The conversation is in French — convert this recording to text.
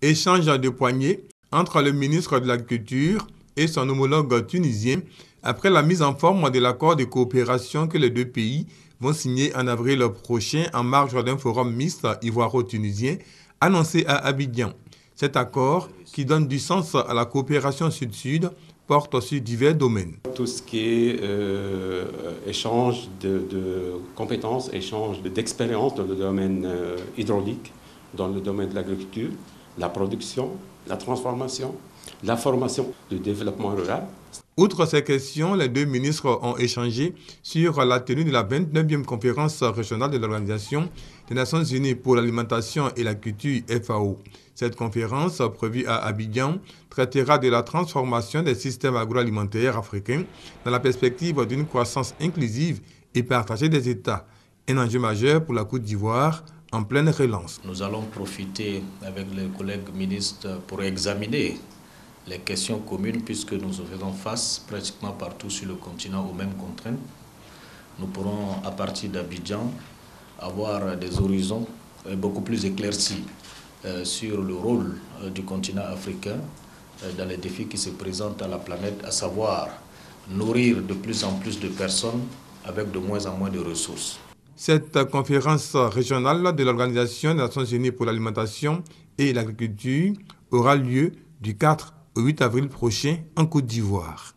Échange de poignées entre le ministre de l'Agriculture et son homologue tunisien après la mise en forme de l'accord de coopération que les deux pays vont signer en avril prochain en marge d'un forum mixte ivoiro-tunisien annoncé à Abidjan. Cet accord, qui donne du sens à la coopération sud-sud, porte sur divers domaines. Tout ce qui est échange de compétences, échange d'expériences dans le domaine hydraulique, dans le domaine de l'agriculture, la production, la transformation, la formation, le développement rural. Outre ces questions, les deux ministres ont échangé sur la tenue de la 29e conférence régionale de l'Organisation des Nations Unies pour l'alimentation et la culture FAO. Cette conférence, prévue à Abidjan, traitera de la transformation des systèmes agroalimentaires africains dans la perspective d'une croissance inclusive et partagée des États. Un enjeu majeur pour la Côte d'Ivoire en pleine relance. Nous allons profiter avec les collègues ministres pour examiner les questions communes puisque nous faisons face pratiquement partout sur le continent aux mêmes contraintes. Nous pourrons, à partir d'Abidjan, avoir des horizons beaucoup plus éclaircis sur le rôle du continent africain dans les défis qui se présentent à la planète, à savoir nourrir de plus en plus de personnes avec de moins en moins de ressources. Cette conférence régionale de l'Organisation des Nations Unies pour l'alimentation et l'agriculture aura lieu du 4 au 8 avril prochain en Côte d'Ivoire.